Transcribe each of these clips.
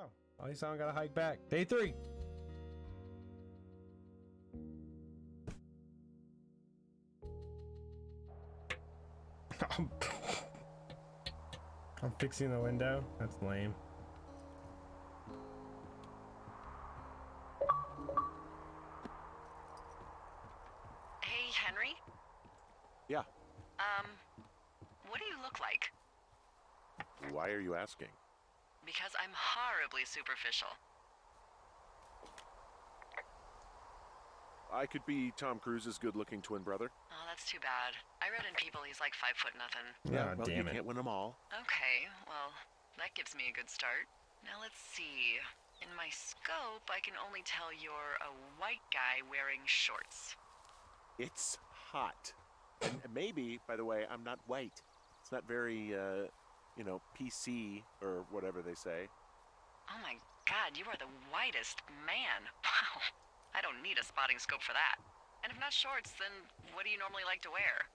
Oh, at least I don't gotta hike back. Day 3. I'm fixing the window. That's lame. Hey, Henry? Yeah. What do you look like? Why are you asking? Because I'm horribly superficial. I could be Tom Cruise's good-looking twin brother. Oh, that's too bad. I read in People he's like 5'0" nothing. Yeah, well, damn you it. can't win them all. Okay, well, that gives me a good start. Now let's see. In my scope, I can only tell you're a white guy wearing shorts. It's hot. And maybe, by the way, I'm not white. It's not very, PC or whatever they say. Oh my god, you are the whitest man. Wow. I don't need a spotting scope for that. And if not shorts, then what do you normally like to wear?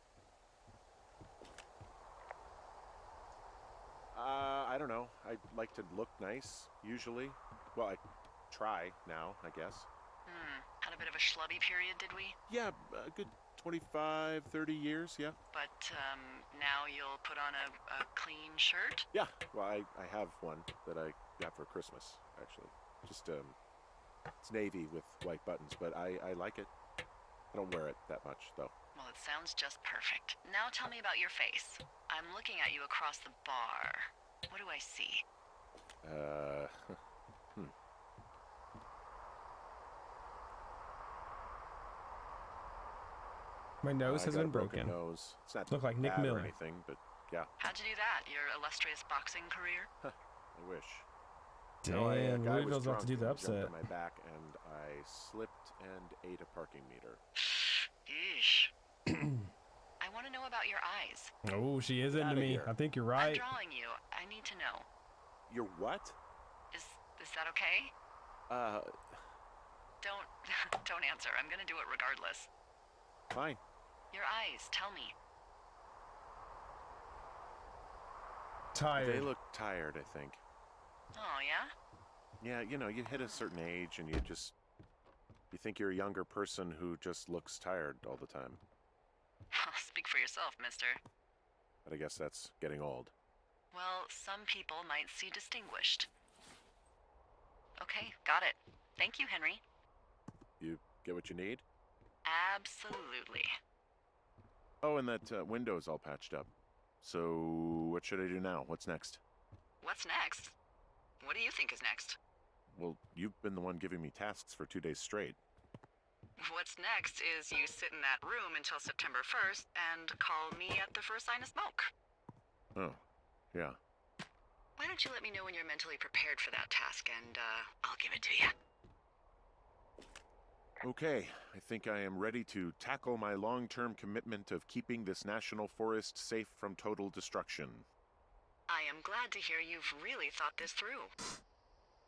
I don't know. I like to look nice, usually. Well, I try now, I guess. Had a bit of a schlubby period, did we? Yeah, a good 25, 30 years, yeah. But, now you'll put on a clean shirt? Yeah, well, I have one that I got for Christmas, actually. Just, it's navy with white buttons, but I like it. I don't wear it that much, though. Well, it sounds just perfect. Now tell me about your face. I'm looking at you across the bar. What do I see? My nose I has got been a broken broken. nose. It's not Look like Nick bad Miller. or anything, but yeah, How'd you do that? Your illustrious boxing career? I wish. Damn, a guy was Louisville's about to drunk do the and jumped upset. on my back, and I slipped and ate a parking meter. Yeesh. I want to know about your eyes. Oh, she is Get into outta me. here. I think you're I'm right. drawing you. I need to know. You're what? Is that okay? Don't don't answer. I'm gonna do it regardless. Fine. Your eyes, tell me. Tired. They look tired, I think. Oh, yeah? Yeah, you hit a certain age and you think you're a younger person who just looks tired all the time. Speak for yourself, mister. But I guess that's getting old. Well, some people might see distinguished. Okay, got it. Thank you, Henry. You get what you need? Absolutely. Oh, and that window's all patched up. So, what should I do now? What's next? What's next? What do you think is next? Well, you've been the one giving me tasks for 2 days straight. What's next is you sit in that room until September 1st and call me at the first sign of smoke. Oh, yeah. Why don't you let me know when you're mentally prepared for that task and, I'll give it to you. Okay, I think I am ready to tackle my long-term commitment of keeping this national forest safe from total destruction. I am glad to hear you've really thought this through.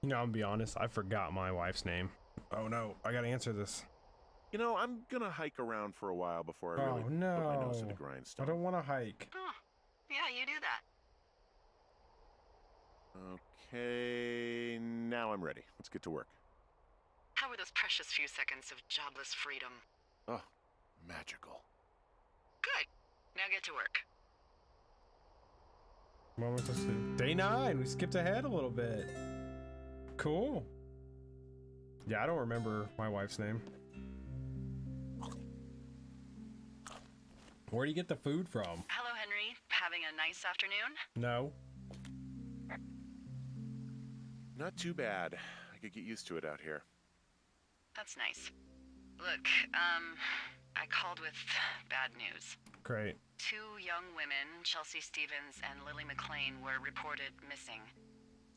You know, I'll be honest, I forgot my wife's name. Oh no, I gotta answer this. I'm gonna hike around for a while before I really Oh no. put my nose to the I grindstone. don't want to hike. Oh, yeah, you do that. Okay, now I'm ready. Let's get to work. How were those precious few seconds of jobless freedom? Oh, magical. Good. Now get to work. What was this? Day 9. We skipped ahead a little bit. Cool. Yeah, I don't remember my wife's name. Where do you get the food from? Hello, Henry. Having a nice afternoon? No. Not too bad. I could get used to it out here. That's nice. Look, I called with bad news. Great. 2 young women, Chelsea Stevens and Lily McLean, were reported missing.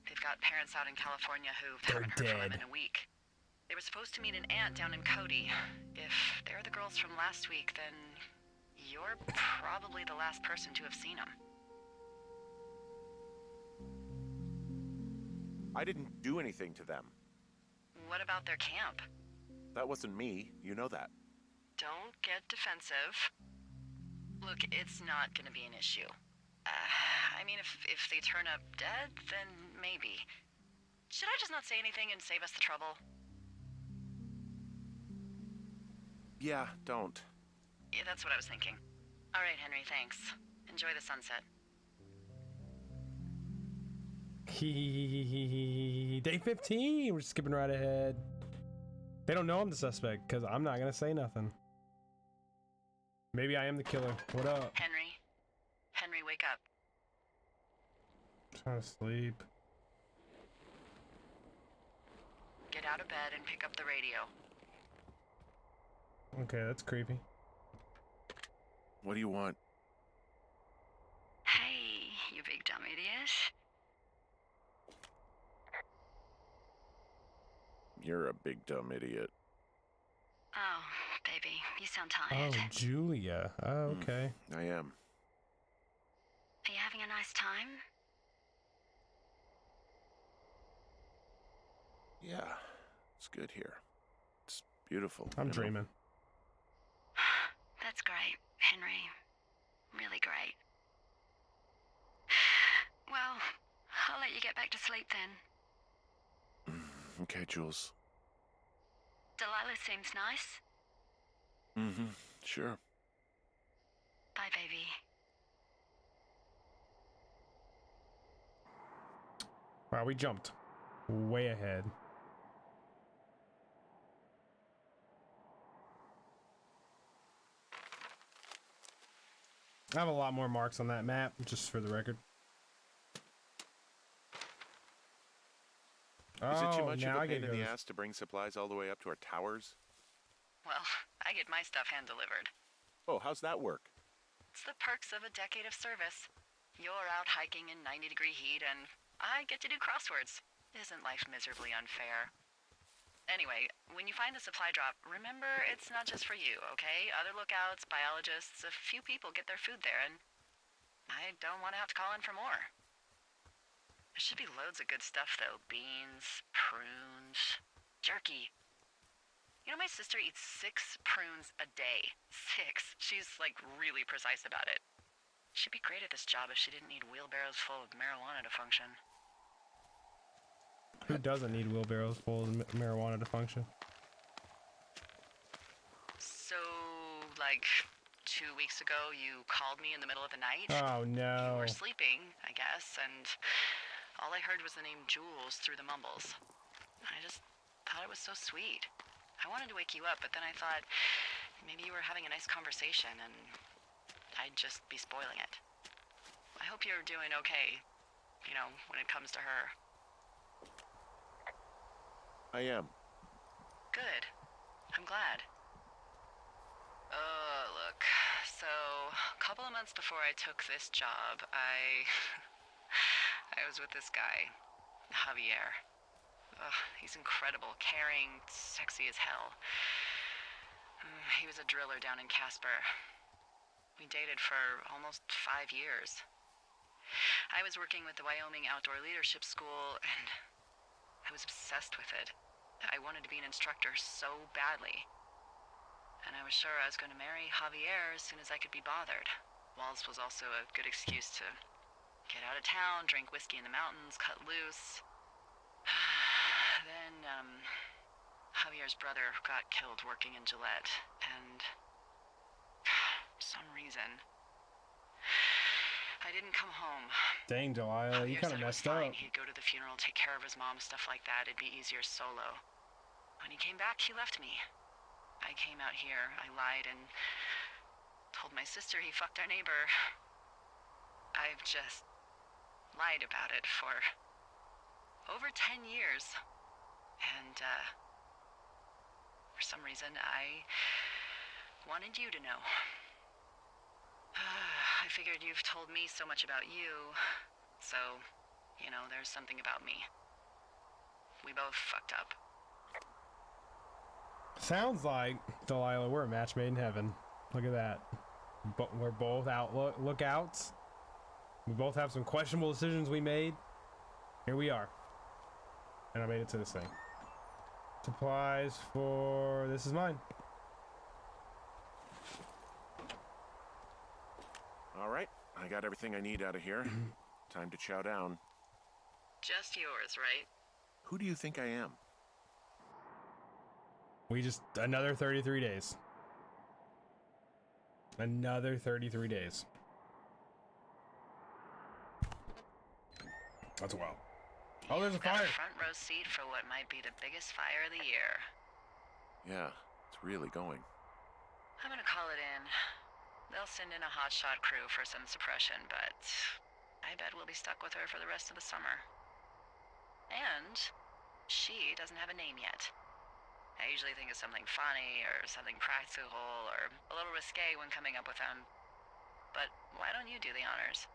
They've got parents out in California who haven't heard from them dead. in a week. They were supposed to meet an aunt down in Cody. If they're the girls from last week, then you're probably the last person to have seen them. I didn't do anything to them. What about their camp? That wasn't me. You know that. Don't get defensive. Look, it's not gonna be an issue. I mean, if they turn up dead, then maybe. Should I I just not say anything and save us the trouble? Yeah, don't. Yeah, that's what I was thinking. All right, Henry, thanks. Enjoy the sunset. Day 15. We're skipping right ahead. They don't know I'm the suspect because I'm not gonna say nothing. Maybe I am the killer. What up? Henry. Henry, wake up. Trying to sleep. Get out of bed and pick up the radio. Okay, that's creepy. What do you want? Hey, you big dumb idiot. You're a big dumb idiot. Oh, baby, you sound Oh, tired. Julia. Oh, okay. I am. Are you having a nice time? Yeah, it's good here. It's beautiful. I'm you know? dreaming. That's great, Henry. Really great. Well, I'll let you get back to sleep then. Okay, Jules. Delilah seems nice. Mm-hmm. Sure. Bye, baby. Wow, we jumped way ahead. I have a lot more marks on that map, just for the record. Is it too much now of I a get pain in the those. ass to bring supplies all the way up to our towers? Well, I get my stuff hand-delivered. Oh, how's that work? It's the perks of a decade of service. You're out hiking in 90-degree heat, and I get to do crosswords. Isn't life miserably unfair? Anyway, when you find the supply drop, remember it's not just for you, okay? Other lookouts, biologists, a few people get their food there, and I don't want to have to call in for more. There should be loads of good stuff, though. Beans, prunes, jerky. You know, my sister eats 6 prunes a day. 6. She's, like, really precise about it. She'd be great at this job if she didn't need wheelbarrows full of marijuana to function. Who doesn't need wheelbarrows full of marijuana to function? So, like, 2 weeks ago, you called me in the middle of the night? Oh, You no. were sleeping, I guess, and all I heard was the name Jules through the mumbles. I just thought it was so sweet. I wanted to wake you up, but then I thought maybe you were having a nice conversation and I'd just be spoiling it. I hope you're doing okay, you know, when it comes to her. I am. Good. I'm glad. Look. So, a couple of months before I took this job, I was with this guy, Javier. He's incredible, caring, sexy as hell. He was a driller down in Casper. We dated for almost 5 years. I was working with the Wyoming Outdoor Leadership School, and I was obsessed with it. I wanted to be an instructor so badly. And I was sure I was going to marry Javier as soon as I could be bothered. Walls was also a good excuse to get out of town, drink whiskey in the mountains, cut loose. Then, Javier's brother got killed working in Gillette, and for some reason, I didn't come home. Dang, Delilah, you Javier kind of said it was messed fine. up. He'd go to the funeral, take care of his mom, stuff like that. It'd be easier solo. When he came back, he left me. I came out here, I lied, and told my sister he fucked our neighbor. I've just lied about it for over 10 years. And, for some reason, I wanted you to know. I figured you've told me so much about you, so, you know, there's something about me. We both fucked up. Sounds like, Delilah, we're a match made in heaven. Look at that. But we're both lookouts. We both have some questionable decisions we made. Here we are. And I made it to this thing. Supplies for... This is mine. All right, I got everything I need out of here. Time to chow down. Just yours, right? Who do you think I am? We just another 33 days. Another 33 days. That's wild. Oh, there's a Got fire. a front row seat for what might be the biggest fire of the year. Yeah, it's really going. I'm gonna call it in. They'll send in a hotshot crew for some suppression, but I bet we'll be stuck with her for the rest of the summer. And she doesn't have a name yet. I usually think of something funny or something practical or a little risque when coming up with them. But why don't you do the honors?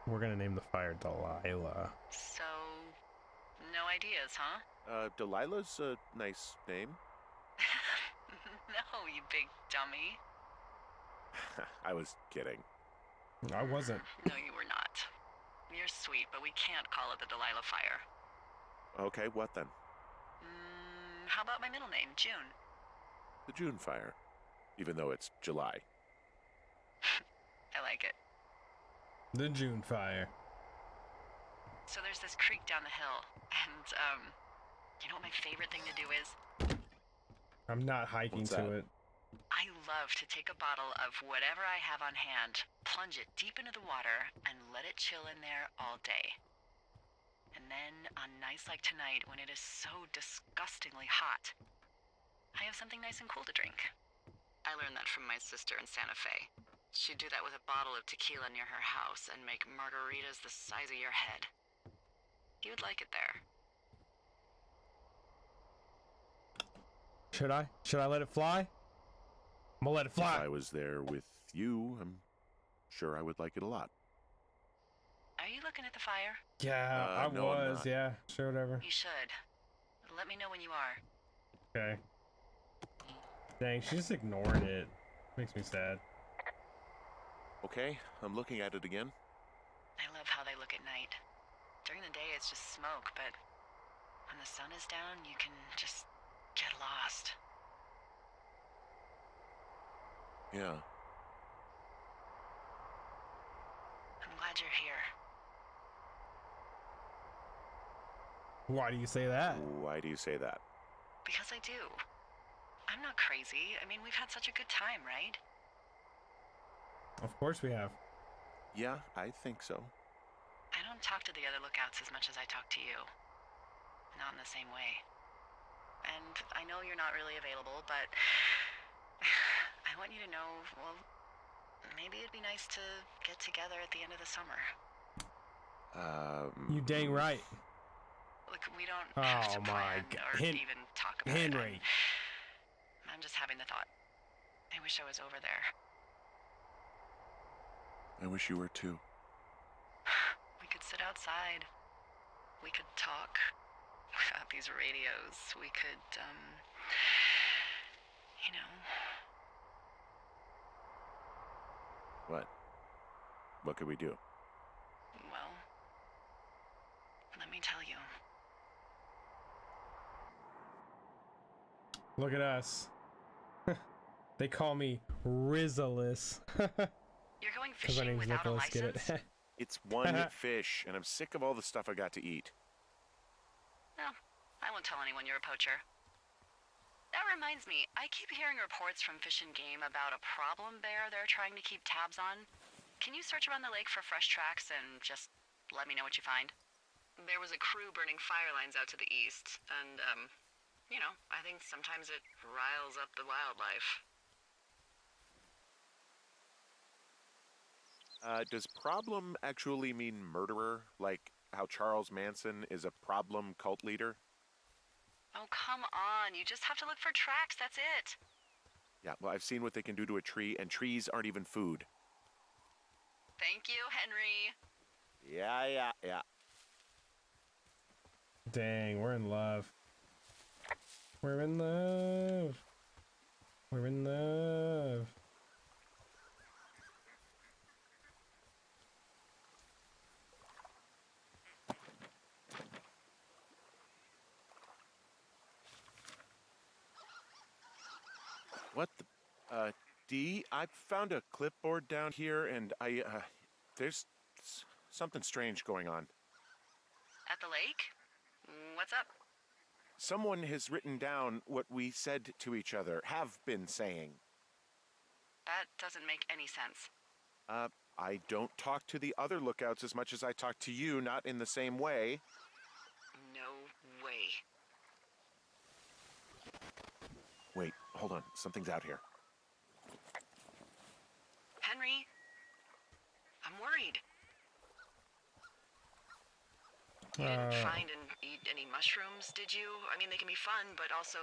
We're gonna name the fire Delilah. So, no ideas, huh? Delilah's a nice name. No, you big dummy. I was kidding. I wasn't. No, you were not. You're sweet, but we can't call it the Delilah Fire. Okay, what then? How about my middle name, June? The June fire. Even though it's July. I like it. The June fire. So there's this creek down the hill, and, you know what my favorite thing to do is? I'm not hiking What's to that? it. I love to take a bottle of whatever I have on hand, plunge it deep into the water, and let it chill in there all day. And then, on nights like tonight, when it is so disgustingly hot, I have something nice and cool to drink. I learned that from my sister in Santa Fe. She'd do that with a bottle of tequila near her house and make margaritas the size of your head. You'd like it there. Should I? Should I let it fly? I'm gonna let it If I fly. was there with you, I'm sure I would like it a lot. Are you looking at the fire? Yeah, I no, I'm was. not. Yeah, sure, whatever. You should. Let me know when you are. Okay. Dang, she just ignored it. Makes me sad. Okay, I'm looking at it again. I love how they look at night. During the day, it's just smoke, but when the sun is down, you can just get lost. Yeah. I'm glad you're here. Why do you say that? Why do you say that? Because I do. I'm not crazy. I mean, we've had such a good time, right? Of course we have. Yeah, I think so. I don't talk to the other lookouts as much as I talk to you. Not in the same way. And I know you're not really available, but I want you to know, well, maybe it'd be nice to get together at the end of the summer. You dang right. Look, we don't have to Oh my plan God. or even talk about Henry. it. I'm just having the thought. I wish I was over there. I wish you were too. We could sit outside. We could talk without these radios. We could, you know. What? What could we do? Well, let me tell you. Look at us. They call me Rizzaless. You're going Because my fishing name's without a Nicholas, get license? it? It's one fish, and I'm sick of all the stuff I got to eat. No, I won't tell anyone you're a poacher. That reminds me, I keep hearing reports from Fish and Game about a problem bear they're trying to keep tabs on. Can you search around the lake for fresh tracks and just let me know what you find? There was a crew burning fire lines out to the east, and, you know, I think sometimes it riles up the wildlife. Does problem actually mean murderer? Like how Charles Manson is a problem cult leader? Oh, come on, you just have to look for tracks, that's it. Yeah, well, I've seen what they can do to a tree, and trees aren't even food. Thank you, Henry. Yeah. Dang, we're in love. We're in love. We're in love. What the? Dee, I found a clipboard down here, and there's something strange going on. At the lake? What's up? Someone has written down what we said to each other, have been saying. That doesn't make any sense. I don't talk to the other lookouts as much as I talk to you, not in the same way. No way. Wait, hold on. Something's out here. Henry, I'm worried. You didn't find and eat any mushrooms, did you? I mean, they can be fun, but also,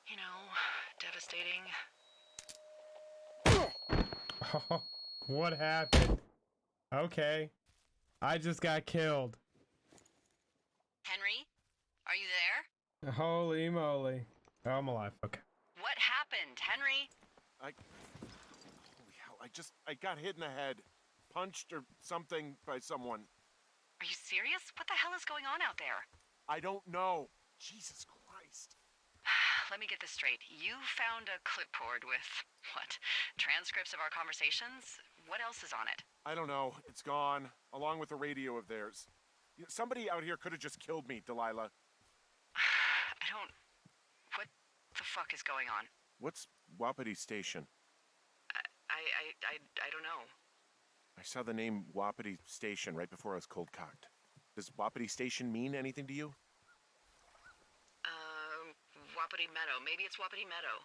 you know, devastating. Oh, what happened? Okay. I just got killed. Henry, are you there? Holy moly. Oh, I'm alive. Okay. What happened, Henry? Holy hell, I got hit in the head. Punched or something by someone. Are you serious? What the hell is going on out there? I don't know. Jesus Christ. Let me get this straight. You found a clipboard with, what, transcripts of our conversations? What else is on it? I don't know. It's gone, along with a radio of theirs. Somebody out here could have just killed me, Delilah. What the fuck is going on? What's Wapiti Station? I don't know. I saw the name Wapiti Station right before I was cold-cocked. Does Wapiti Station mean anything to you? Wapiti Meadow. Maybe it's Wapiti Meadow.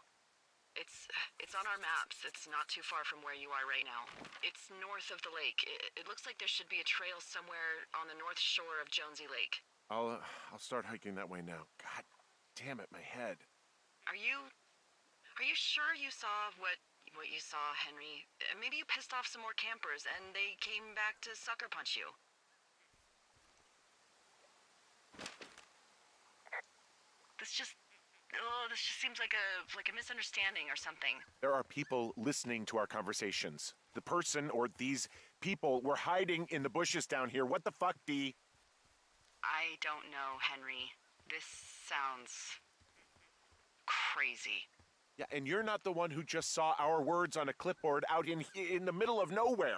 It's on our maps. It's not too far from where you are right now. It's north of the lake. It looks like there should be a trail somewhere on the north shore of Jonesy Lake. I'll start hiking that way now. God damn it, my head. Are you sure you saw what you saw, Henry? Maybe you pissed off some more campers and they came back to sucker punch you. This just seems like a misunderstanding or something. There are people listening to our conversations. The person or these people were hiding in the bushes down here. What the fuck, Dee? I don't know, Henry. This sounds crazy. Yeah, and you're not the one who just saw our words on a clipboard out in the middle of nowhere.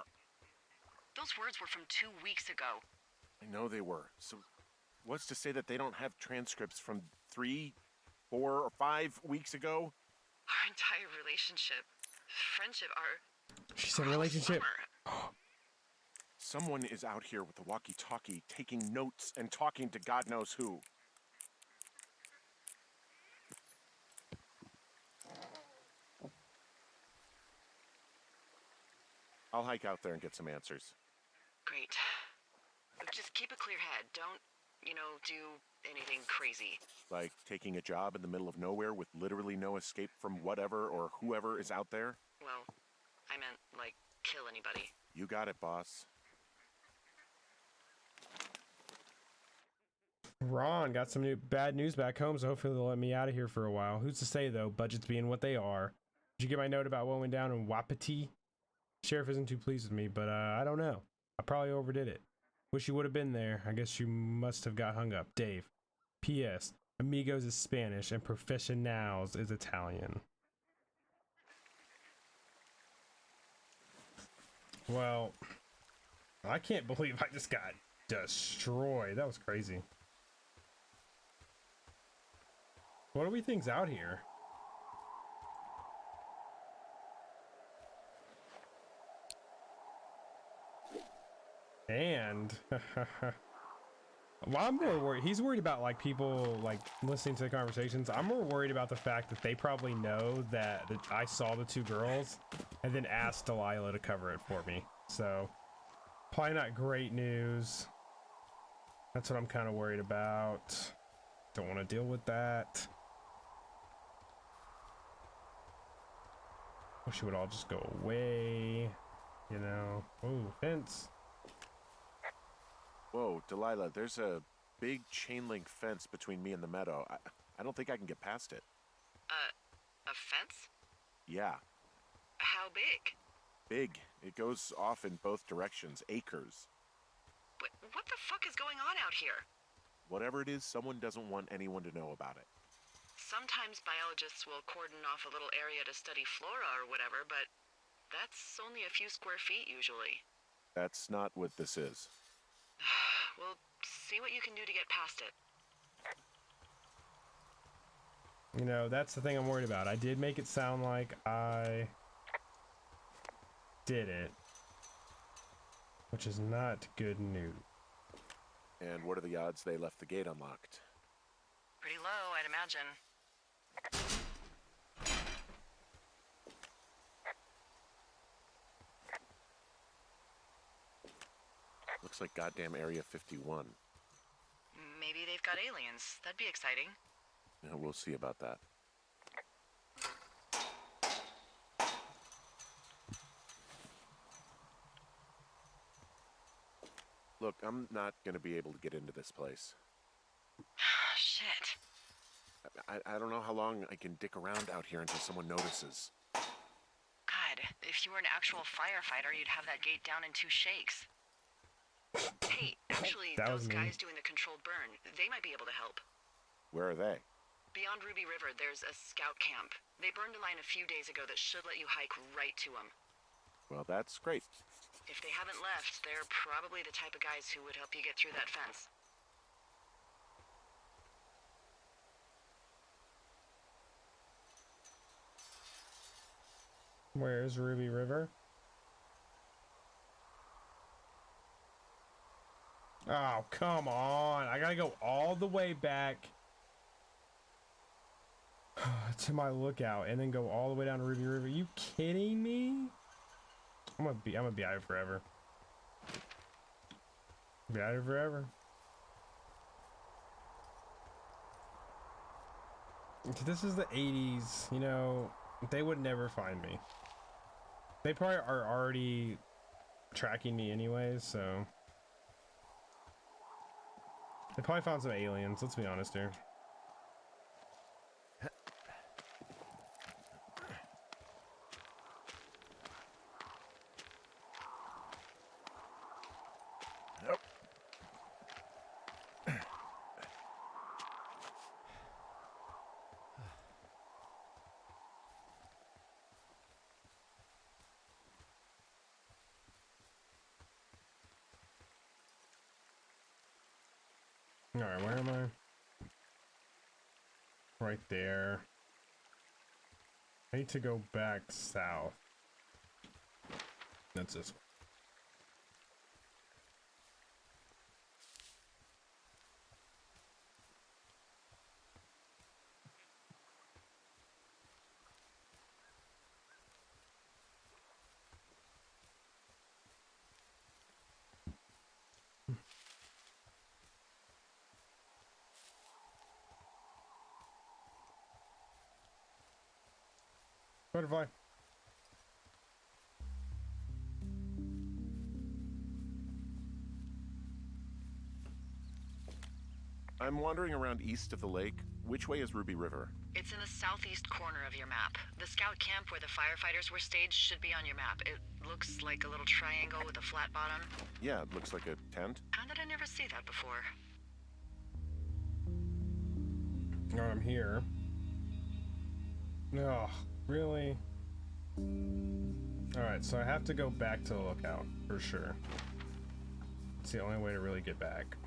Those words were from 2 weeks ago. I know they were. So what's to say that they don't have transcripts from 3, 4, or 5 weeks ago? Our entire relationship, friendship, She said relationship. Someone is out here with a walkie-talkie taking notes and talking to God knows who. I'll hike out there and get some answers. Great. Just keep a clear head. Don't, do anything crazy. Like taking a job in the middle of nowhere with literally no escape from whatever or whoever is out there? Well, I meant, like, kill anybody. You got it, boss. Ron got some bad news back home, so hopefully they'll let me out of here for a while. Who's to say, though, budgets being what they are. Did you get my note about what went down in Wapiti? Sheriff isn't too pleased with me, but I don't know. I probably overdid it. Wish you would have been there. I guess you must have got hung up. Dave. P.S. Amigos is Spanish and Professionals is Italian. Well, I can't believe I just got destroyed. That was crazy. What do we think's out here? And well, I'm more worried. He's worried about like people like listening to the conversations. I'm more worried about the fact that they probably know that I saw the 2 girls and then asked Delilah to cover it for me. So probably not great news. That's what I'm kind of worried about. Don't want to deal with that. Wish it would all just go away. You know. Oh, fence. Whoa, Delilah, there's a big chain link fence between me and the meadow. I don't think I can get past it. A fence? Yeah. How big? Big. It goes off in both directions. Acres. But what the fuck is going on out here? Whatever it is, someone doesn't want anyone to know about it. Sometimes biologists will cordon off a little area to study flora or whatever, but that's only a few square feet usually. That's not what this is. Well, see what you can do to get past it. You know, that's the thing I'm worried about. I did make it sound like I did it, which is not good news. And what are the odds they left the gate unlocked? Pretty low, I'd imagine. Looks like goddamn Area 51. Maybe they've got aliens. That'd be exciting. Yeah, we'll see about that. Look, I'm not gonna be able to get into this place. Shit. I don't know how long I can dick around out here until someone notices. God, if you were an actual firefighter, you'd have that gate down in 2 shakes. Hey, actually, That was those me. guys doing the controlled burn, they might be able to help. Where are they? Beyond Ruby River, there's a scout camp. They burned a line a few days ago that should let you hike right to them. Well, that's great. If they haven't left, they're probably the type of guys who would help you get through that fence. Where's Ruby River? Oh, come on. I gotta go all the way back to my lookout and then go all the way down to Ruby River. Are you kidding me? I'm gonna be out here forever. Be out here forever. This is the 80s, you know, they would never find me. They probably are already tracking me anyways, so. They probably found some aliens, let's be honest here. Nope. Alright, where am I? Right there. I need to go back south. That's this one. Butterfly. I'm wandering around east of the lake. Which way is Ruby River? It's in the southeast corner of your map. The scout camp where the firefighters were staged should be on your map. It looks like a little triangle with a flat bottom. Yeah, it looks like a tent. How did I never see that before? Oh, I'm here. Oh, really? Alright, so I have to go back to the lookout, for sure. It's the only way to really get back.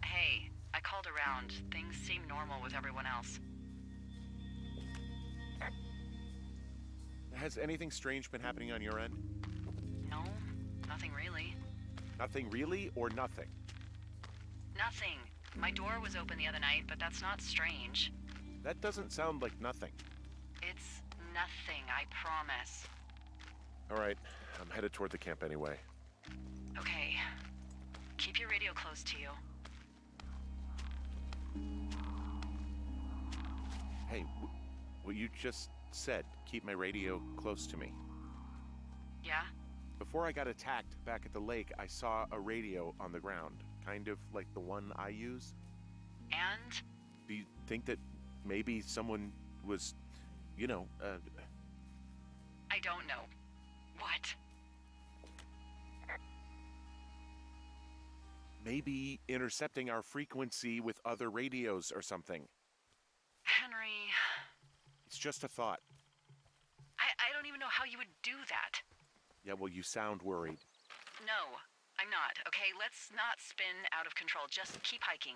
Hey, I called around. Things seem normal with everyone else. Has anything strange been happening on your end? No, nothing really. Nothing really, or nothing? Nothing. My door was open the other night, but that's not strange. That doesn't sound like nothing. It's nothing, I promise. All right, I'm headed toward the camp anyway. Okay. Keep your radio close to you. Hey, what you just said, keep my radio close to me. Yeah? Before I got attacked back at the lake, I saw a radio on the ground, kind of like the one I use. And? Do you think that maybe someone was, you know, I don't know. What? maybe intercepting our frequency with other radios or something? Henry... It's just a thought. I don't even know how you would do that. Yeah, well, you sound worried. No, I'm not, okay? Let's not spin out of control. Just keep hiking.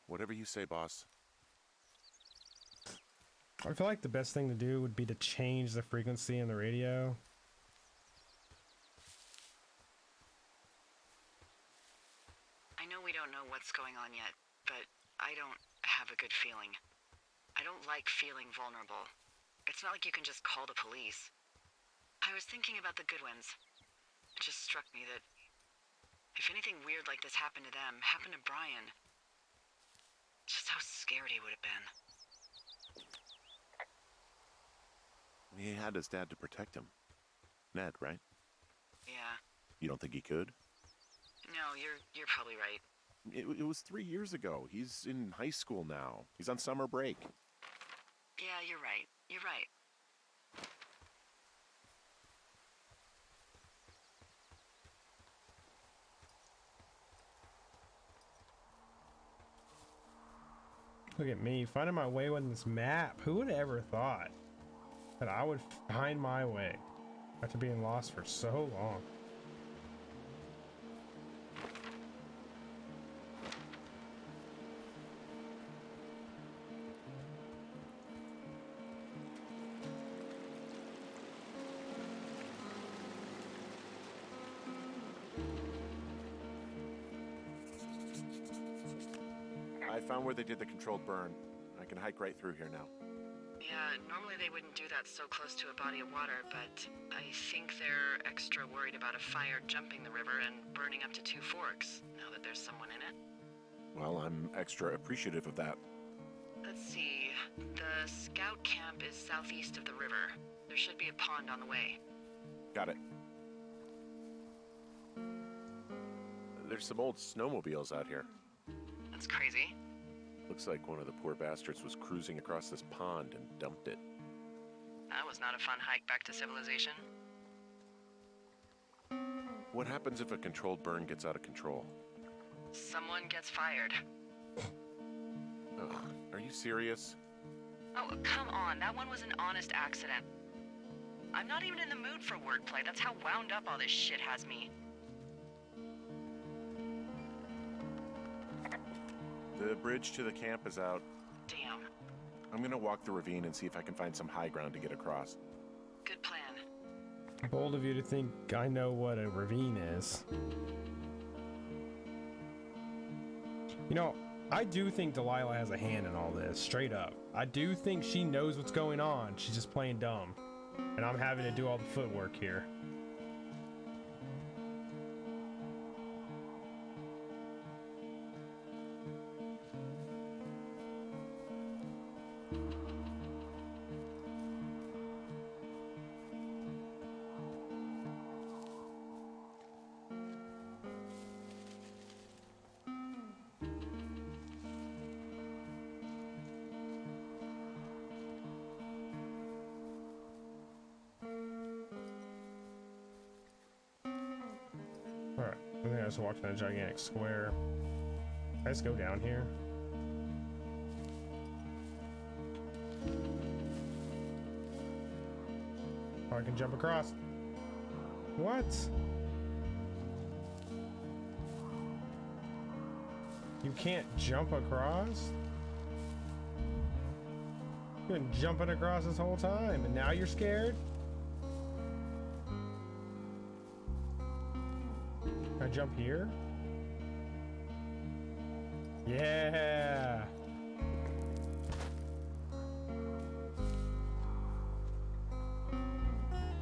Whatever you say, boss. I feel like the best thing to do would be to change the frequency in the radio. I know we don't know what's going on yet, but I don't have a good feeling. I don't like feeling vulnerable. It's not like you can just call the police. I was thinking about the Goodwins. It just struck me that if anything weird like this happened to them, happened to Brian, just how scared he would have been. He had his dad to protect him. Ned, right? Yeah. You don't think he could? No, you're probably right. It was 3 years ago. He's in high school now. He's on summer break. Yeah, you're right. You're right. Look at me, finding my way on this map. Who would have ever thought that I would find my way after being lost for so long? I found where they did the controlled burn. I can hike right through here now. Yeah, normally they wouldn't do that so close to a body of water, but I think they're extra worried about a fire jumping the river and burning up to 2 forks, now that there's someone in it. Well, I'm extra appreciative of that. Let's see. The scout camp is southeast of the river. There should be a pond on the way. Got it. There's some old snowmobiles out here. That's crazy. Looks like one of the poor bastards was cruising across this pond and dumped it. That was not a fun hike back to civilization. What happens if a controlled burn gets out of control? Someone gets fired. Ugh, are you serious? Oh, come on. That one was an honest accident. I'm not even in the mood for wordplay. That's how wound up all this shit has me. The bridge to the camp is out. Damn. I'm gonna walk the ravine and see if I can find some high ground to get across. Good plan. Bold of you to think I know what a ravine is. You know, I do think Delilah has a hand in all this, straight up. I do think she knows what's going on. She's just playing dumb. And I'm having to do all the footwork here. Alright, I think I just walked in a gigantic square. Can I just go down here? Oh, I can jump across. What? You can't jump across? You've been jumping across this whole time, and now you're scared? Can I jump here? Yeah!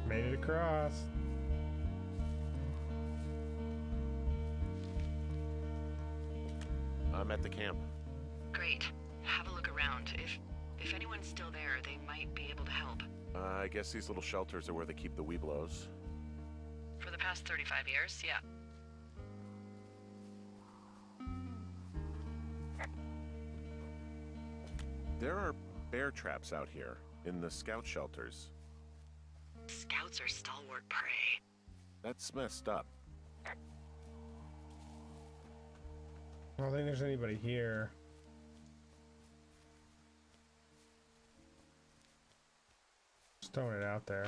Made it across. I'm at the camp. Great. Have a look around. If anyone's still there, they might be able to help. I guess these little shelters are where they keep the Weeblos. For the past 35 years, yeah. There are bear traps out here in the scout shelters. Scouts are stalwart prey. That's messed up. I don't think there's anybody here. There's Just throwing it out there.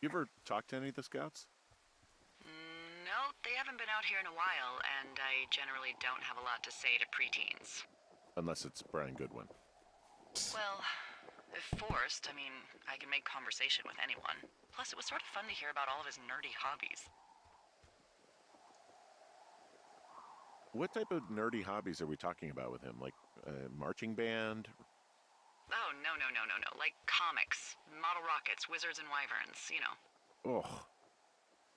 You ever talk to any of the scouts? No, they haven't been out here in a while, and I generally don't have a lot to say to preteens. Unless it's Brian Goodwin. Well, if forced, I mean, I can make conversation with anyone. Plus, it was sort of fun to hear about all of his nerdy hobbies. What type of nerdy hobbies are we talking about with him? Like marching band? Oh, no. Like comics, model rockets, wizards and wyverns, you know. Oh,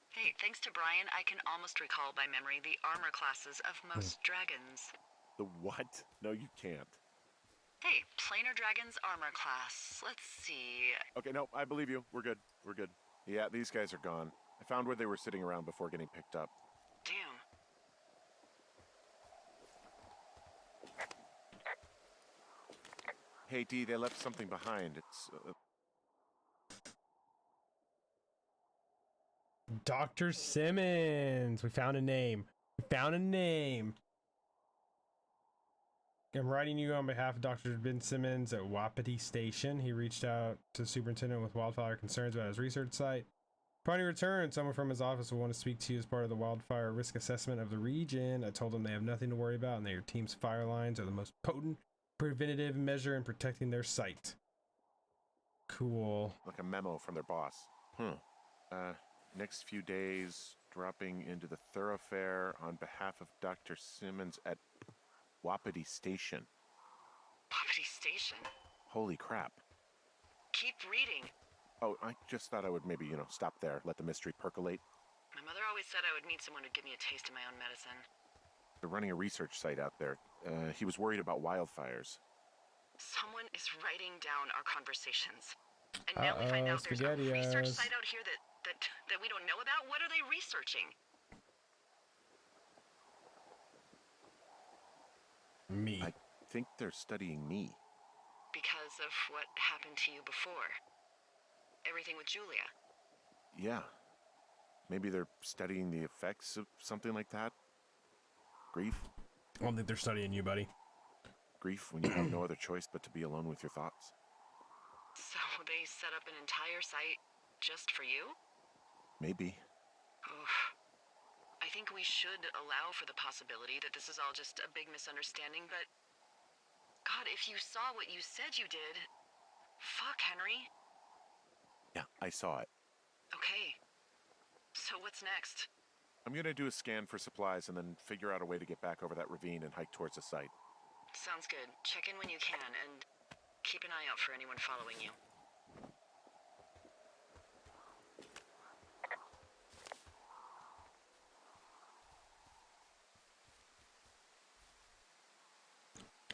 Hey, thanks to Brian, I can almost recall by memory the armor classes of most dragons. the what? No, you can't. Hey, planar dragon's armor class. Let's see. Okay, no, I believe you. We're good. We're good. Yeah, these guys are gone. I found where they were sitting around before getting picked up. Damn. Hey, D, they left something behind. It's Dr. Simmons. We found a name. We found a name. I'm writing you on behalf of Dr. Ben Simmons at Wapiti Station. He reached out to the superintendent with wildfire concerns about his research site. Upon your return, someone from his office will want to speak to you as part of the wildfire risk assessment of the region. I told them they have nothing to worry about and that your team's fire lines are the most potent preventative measure in protecting their site. Cool. like a memo from their boss. Next few days, dropping into the thoroughfare on behalf of Dr. Simmons at Wapiti Station. Wapiti Station? Holy crap. Keep reading. Oh, I just thought I would maybe, stop there, let the mystery percolate. My mother always said I would meet someone who'd give me a taste of my own medicine. They're running a research site out there. He was worried about wildfires. Someone is writing down our conversations. And now we find out there's a research site out here that we don't know about? What are they researching? Me. I think they're studying me. Because of what happened to you before. Everything with Julia. Yeah. Maybe they're studying the effects of something like that. Grief. I don't think they're studying you, buddy. Grief when you have no other choice but to be alone with your thoughts. So they set up an entire site just for you? Maybe. Oof. I think we should allow for the possibility that this is all just a big misunderstanding, but... God, if you saw what you said you did... Fuck, Henry. Yeah, I saw it. Okay. So what's next? I'm gonna do a scan for supplies and then figure out a way to get back over that ravine and hike towards the site. Sounds good. Check in when you can, and keep an eye out for anyone following you.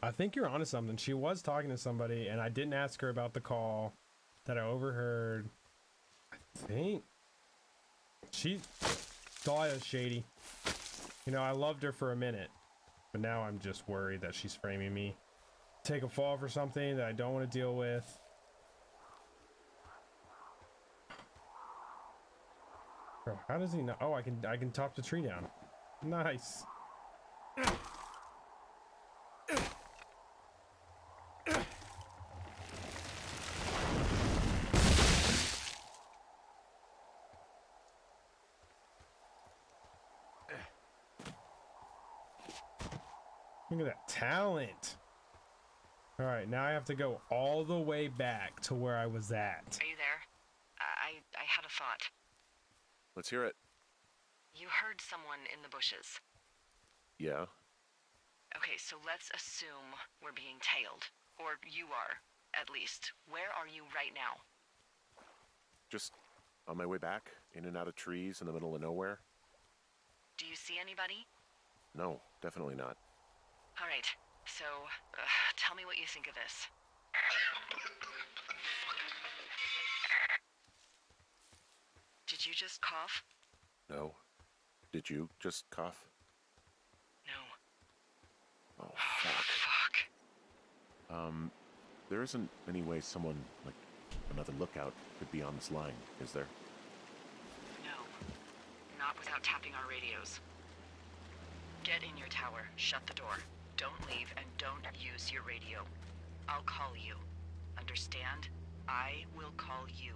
I think you're onto something. She was talking to somebody, and I didn't ask her about the call that I overheard. I think Dahlia's shady. I loved her for a minute, but now I'm just worried that she's framing me. Take a fall for something that I don't want to deal with. Bro, how does he know? Oh, I can top the tree down. Nice. Look at that talent. All right, now I have to go all the way back to where I was at. Are you there? I had a thought. Let's hear it. You heard someone in the bushes. Yeah? Okay, so let's assume we're being tailed. Or you are, at least. Where are you right now? Just on my way back, in and out of trees in the middle of nowhere. Do you see anybody? No, definitely not. All right, so tell me what you think of this. Did you just cough? No. Did you just cough? No. Oh, fuck. Fuck. There isn't any way someone, like another lookout, could be on this line, is there? stop without tapping our radios. Get in your tower, shut the door. Don't leave, and don't use your radio. I'll call you. Understand? I will call you.